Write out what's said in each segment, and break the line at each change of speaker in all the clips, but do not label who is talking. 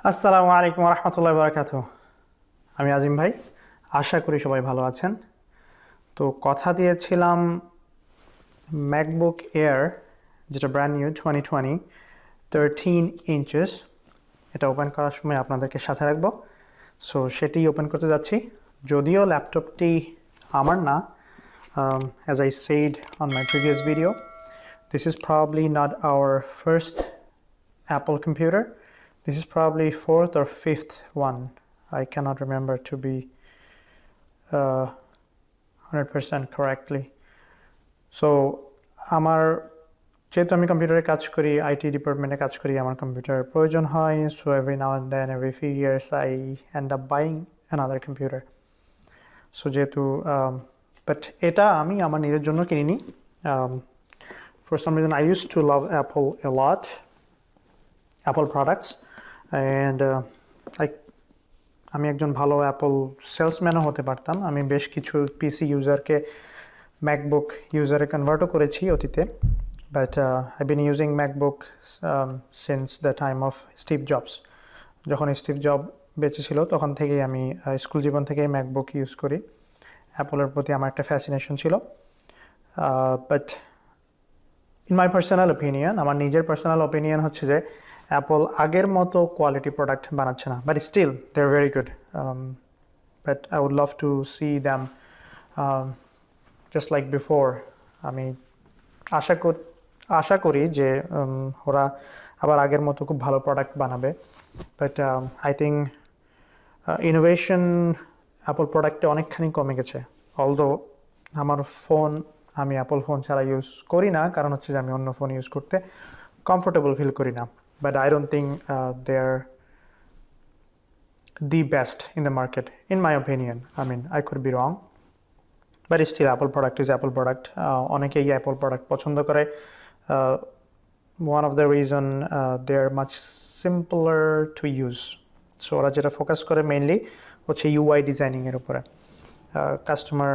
আসসালামু আলাইকুম রহমতুল্লাহ বারাকাতুহ। আমি আজিম ভাই, আশা করি সবাই ভালো আছেন। তো কথা দিয়েছিলাম ম্যাকবুক এয়ার, যেটা ব্র্যান্ড নিউ 2020 13 ইঞ্চেস, এটা ওপেন করার সময় আপনাদেরকে সাথে রাখবো। সো সেটি ওপেন করতে যাচ্ছি। যদিও ল্যাপটপটি আমার না, as I said on my previous video, this is probably not our first Apple computer. This is probably fourth or fifth one. I cannot remember to be 100% correctly. So আমার যেহেতু আমি কম্পিউটারে কাজ করি, আইটি ডিপার্টমেন্টে কাজ করি, আমার কম্পিউটার প্রয়োজন হয়। So every now and then, every few years I end up buying another computer. So যেহেতু বাট এটা আমি আমার নিজের জন্য কিনিনি। For some reason I used to love Apple a lot, Apple products, and আমি একজন ভালো অ্যাপল সেলসম্যানও হতে পারতাম। আমি বেশ কিছু পিসি ইউজারকে ম্যাকবুক ইউজারে কনভার্টও করেছি অতীতে, but I been using MacBook since the time of Steve jobs. যখন স্টিভ জব বেঁচে ছিল তখন থেকেই আমি স্কুল জীবন থেকেই ম্যাকবুক ইউজ করি। অ্যাপলের প্রতি আমার একটা ফ্যাসিনেশন ছিল, but in my personal opinion, আমার নিজের পার্সোনাল ওপিনিয়ন হচ্ছে যে অ্যাপল আগের মতো কোয়ালিটি প্রোডাক্ট বানাচ্ছে না, but still they are very good. But I would love to see them just like before. আমি আশা করি যে ওরা আবার আগের মতো খুব ভালো প্রোডাক্ট বানাবে। But I think innovation Apple প্রোডাক্টে অনেকখানি কমে গেছে। অলদো আমার ফোন, আমি অ্যাপল ফোন ছাড়া ইউজ করি না, কারণ হচ্ছে যে আমি অন্য ফোন ইউজ করতে কমফোর্টেবল ফিল করি না। But I don't think they are the best in the market, in my opinion. I mean, I could be wrong, but still Apple product is Apple product. অনেকেই Apple product পছন্দ করে। One of the reason they are much simpler to use. So ওরা যেটা focus করে mainly হচ্ছে UI designing এর উপরে। Customer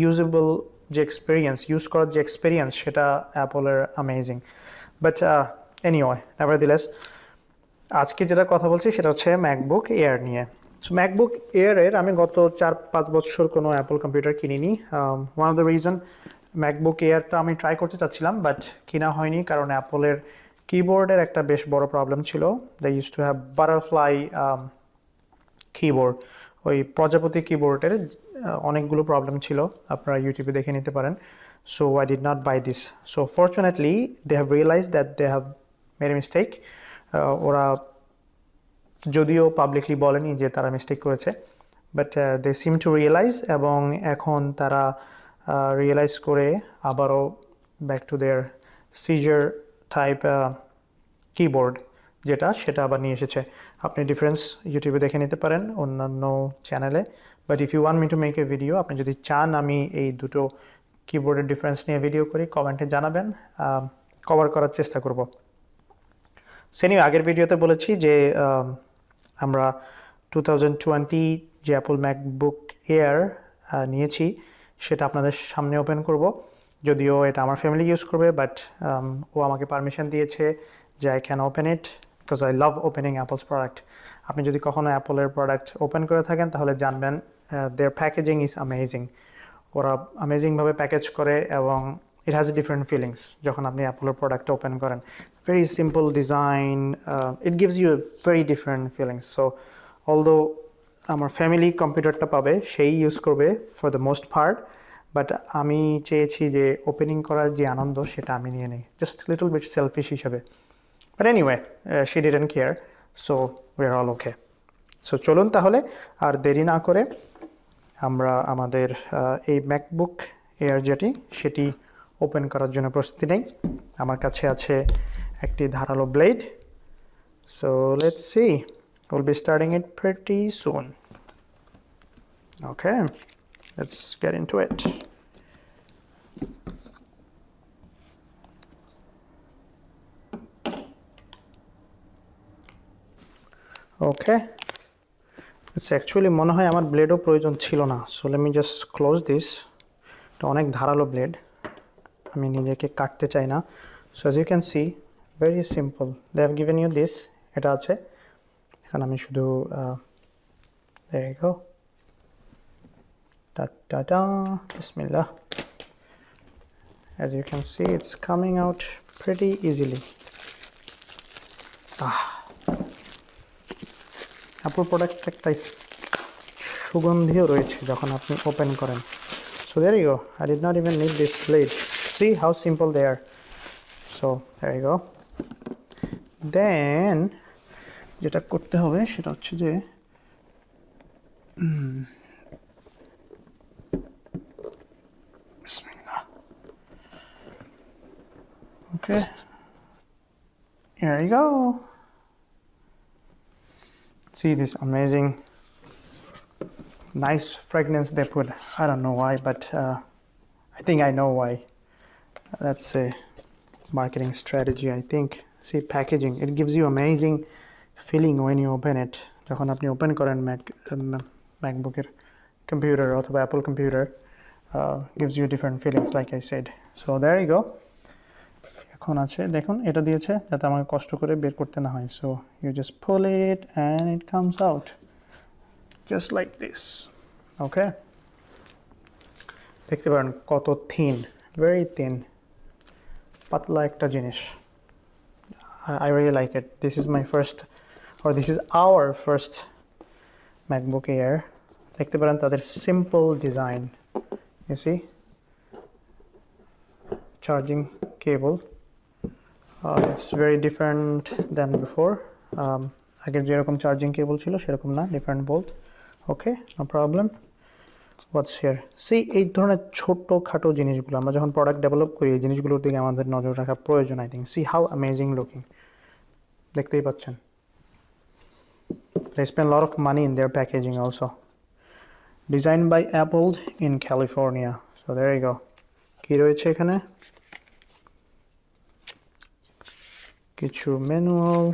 usable যে এক্সপিরিয়েন্স, ইউজ করার যে এক্সপিরিয়েন্স, সেটা অ্যাপলের অ্যামেজিং। বাট এনিওয়ে, নেভারদিলেস, আজকে যেটা কথা বলছি সেটা হচ্ছে ম্যাকবুক এয়ার নিয়ে। সো ম্যাকবুক এয়ারের আমি গত 4-5 বছর কোনো অ্যাপল কম্পিউটার কিনিনি। One of the reason, MacBook এয়ারটা আমি ট্রাই করতে চাচ্ছিলাম, বাট কিনা হয়নি, কারণ অ্যাপলের কিবোর্ডের একটা বেশ বড় প্রবলেম ছিল। They use to have butterfly keyboard, ওই প্রজাপতি কিবোর্ডের অনেকগুলো প্রবলেম ছিল, আপনারা ইউটিউবে দেখে নিতে পারেন। So I did not buy this. So fortunately they have realize that they have made a mistake. ওরা যদিও পাবলিকলি বলেনি যে তারা মিস্টেক করেছে, but they seem to realize, এবং এখন তারা রিয়েলাইজ করে আবারও back to their scissor type keyboard সেটা আবার নিয়ে এসেছে। আপনি ডিফারেন্স ইউটিউবে দেখে নিতে পারেন, অন্যান্য চ্যানেলে। But if you want me to make a video, আপনি যদি চান আমি এই দুটো কিবোর্ডের ডিফারেন্স নিয়ে ভিডিও করি, কমেন্টে জানাবেন, কভার করার চেষ্টা করব। সেনিও আগের ভিডিওতে বলেছি যে আমরা 2020 যে অ্যাপল ম্যাকবুক এয়ার নিয়েছি সেটা আপনাদের সামনে ওপেন করব। যদিও এটা আমার ফ্যামিলি ইউজ করবে, বাট ও আমাকে পারমিশন দিয়েছে যে I can open it because I love opening apples product. আপনি যদি কখনো অ্যাপলের প্রোডাক্ট ওপেন করে থাকেন তাহলে জানবেন দেয়ার প্যাকেজিং ইজ অ্যামেজিং। ওরা অ্যামেজিংভাবে প্যাকেজ করে, এবং it has different feelings যখন আপনি অ্যাপলের প্রোডাক্ট ওপেন করেন। very simple design, it gives you a very different feelings. So although আমার ফ্যামিলি কম্পিউটারটা পাবে, সেই ইউজ করবে for the most part, but আমি চেয়েছি যে ওপেনিং করার যে আনন্দ সেটা আমি নিয়ে নিই, জাস্ট লিটল বিট সেলফিশ হিসাবে। But anyway, she didn't care, so we are all okay. So চলুন তাহলে আর দেরি না করে আমরা আমাদের এই ম্যাকবুক এয়ার সেটি ওপেন করার জন্য প্রস্তুতি নেই। আমার কাছে আছে একটি ধারালো blade. So let's see, we'll be starting it pretty soon. Okay, let's get into it. Okay, it's actually মনে হয় আমার ব্লেডও প্রয়োজন ছিল না। So let me just close this. এটা অনেক ধারালো ব্লেড, আমি নিজেকে কাটতে চাই না। So as you can see, very simple, they have given you this, এটা আছে। এখন আমি শুধু there you go da da da bismillah. As you can see, it's coming out pretty easily. Apple product একটা সুগন্ধিও রয়েছে যখন আপনি ওপেন করেন. So there you go. I did not even need this blade. See how simple they are. So there you go. Then যেটা করতে হবে সেটা হচ্ছে যে bismillah. Okay. Here you go. See this amazing nice fragrance they put. I don't know why, but I think I know why. That's a marketing strategy, I think. See, packaging, it gives you amazing feeling when you open it. যখন আপনি open করেন MacBook Air computer অথবা Apple computer, gives you different feelings like I said. So there you go. এখন আছে দেখুন এটা দিয়েছে যাতে আমাকে কষ্ট করে বের করতে না হয়. So you just pull it and it comes out just like this. Okay, দেখতে পারেন কত thin, very thin, পাতলা একটা জিনিস. I really like it. This is my first, or this is our first MacBook Air. দেখতে পারেন তাদের simple design. You see, charging cable. It's very different than before. আগের যেরকম চার্জিং কেবল ছিল সেরকম না, different volt. Okay, no problem. What's here? See, এই ধরনের ছোট খাটো জিনিসগুলো আমরা যখন প্রোডাক্ট ডেভেলপ করি এই জিনিসগুলোর দিকে আমাদের নজর রাখা প্রয়োজন. I think. See how amazing looking. দেখতেই পাচ্ছেন. They spend a lot of money in their packaging also. Designed by Apple in California. So there you go. কি রয়েছে এখানে? কিছু manual.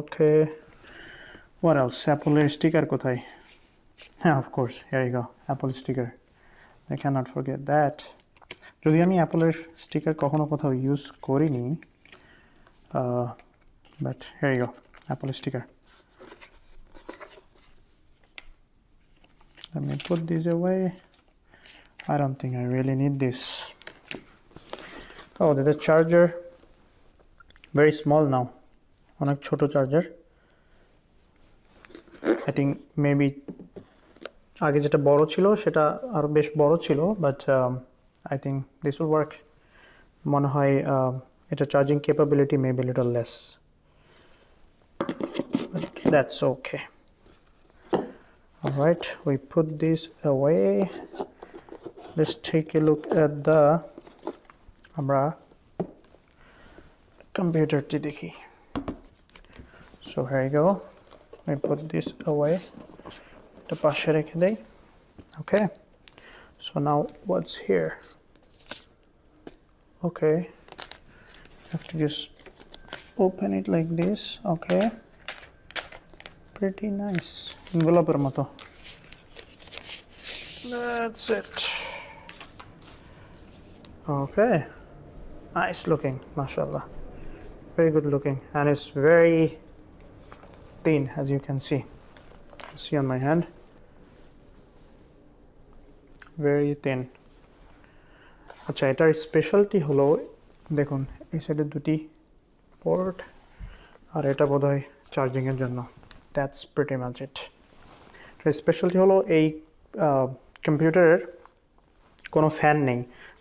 Okay. What else? Apple sticker কোথায়? Yeah, of course. Here you go. Apple sticker. I cannot forget that. যদি আমি অ্যাপলের sticker কখনো কোথাও use করিনি, but here you go. Apple sticker. Let me put this away. I don't think I really need this. Oh, there's a charger. Very small now. অনেক ছোট charger. I think maybe আগে যেটা বড় ছিল সেটা আরো বেশ বড় ছিল, but I think this will work. মনে হয় এটা charging capability may be a little less, but that's okay. All right, we put this away. Let's take a look at the আমরা কম্পিউটারটি দেখি. So here you go. I put this away. The পাশে রেখে দেই. Okay. So now what's here? Okay. You have to just open it like this. Okay. Pretty nice. Envelope মতো. That's it. Okay. Nice looking, mashallah. Very good looking, and it's very thin, as you can see. See on my hand. Very thin. আচ্ছা, এটার speciality হলো দেখুন এই সাইডে দুটি port আর এটা বোধহয় চার্জিং এর জন্য. That's pretty much it. এটার স্পেশালিটি হলো এই কম্পিউটারের কোনো ফ্যান নেই.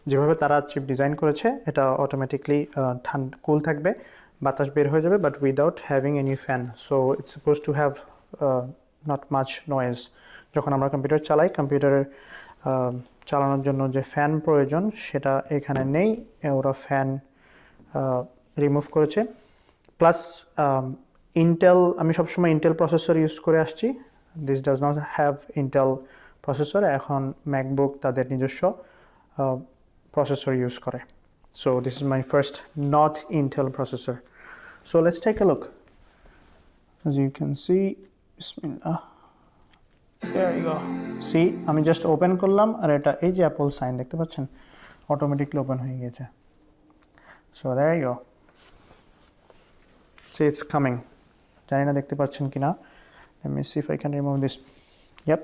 যেভাবে তারা চিপ ডিজাইন করেছে এটা অটোমেটিকলি কুল থাকবে, বাতাস বের হয়ে যাবে, but without having any fan. So it's suppose to have not much noise. যখন আমরা কম্পিউটার চালাই, কম্পিউটারের চালানোর জন্য যে ফ্যান প্রয়োজন সেটা এখানে নেই. ওরা ফ্যান রিমুভ করেছে. প্লাস ইন্টেল, আমি সবসময় ইন্টেল প্রসেসর ইউজ করে আসছি. This does not have Intel processor. এখন ম্যাকবুক তাদের নিজস্ব processor use করে. So this is my first not Intel processor. So let's take a look. As you can see, bismillah. There you go. See, আমি just open করলাম আর এটা এই যে Apple sign দেখতে পাচ্ছেন automatically open হয়ে গেছে. So there you go. See, it's coming. জানি না দেখতে পাচ্ছেন কিনা। Let me see if I can remove this. Yep,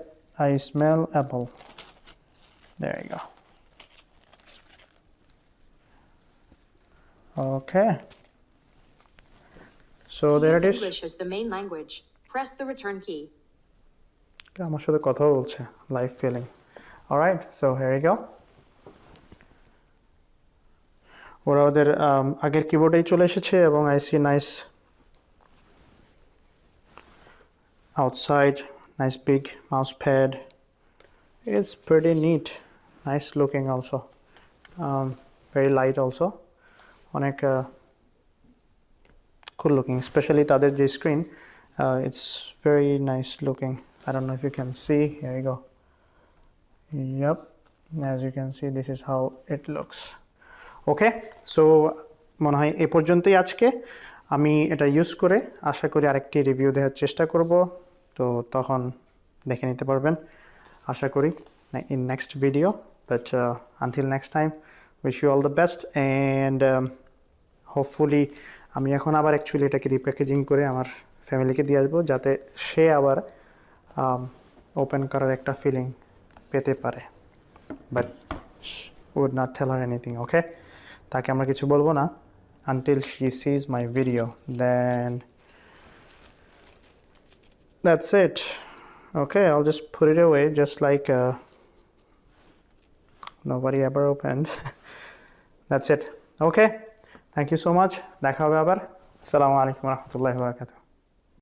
I smell apple. There you go. Okay. So there it is.
English is the main language. Press the return key.
আমার সাথে কথা বলছে, live feeling. Alright, so here you go. ওরা ওদের আগের কিবোর্ডেই চলে এসেছে এবং I see nice outside, nice big mouse pad. It's pretty neat, nice looking also, very light also, অনেক cool looking, especially তাদের যে screen, it's very nice looking. I don't know if you can see, here you go. Yep, as you can see, this is how it looks. Okay, so মনে হয় এই পর্যন্তই আজকে। আমি এটা ইউজ করে আশা করি আরেকটি রিভিউ দেওয়ার চেষ্টা করব, তো তখন দেখে নিতে পারবেন আশা করি in next video. But until next time, wish you all the best, and hopefully আমি এখন আবার অ্যাকচুয়ালি এটাকে রিপ্যাকেজিং করে আমার ফ্যামিলিকে দিয়ে আসবো, যাতে সে আবার ওপেন করার একটা ফিলিং পেতে পারে। But would not tell her anything, okay? তাকে আমরা কিছু বলবো না until she sees my video, then that's it. Okay, I'll just put it away just like nobody ever opened. That's it. Okay, thank you so much. দেখা হবে আবার। আসসালামু আলাইকুম ওয়া রাহমাতুল্লাহি ওয়া বারাকাতুহু।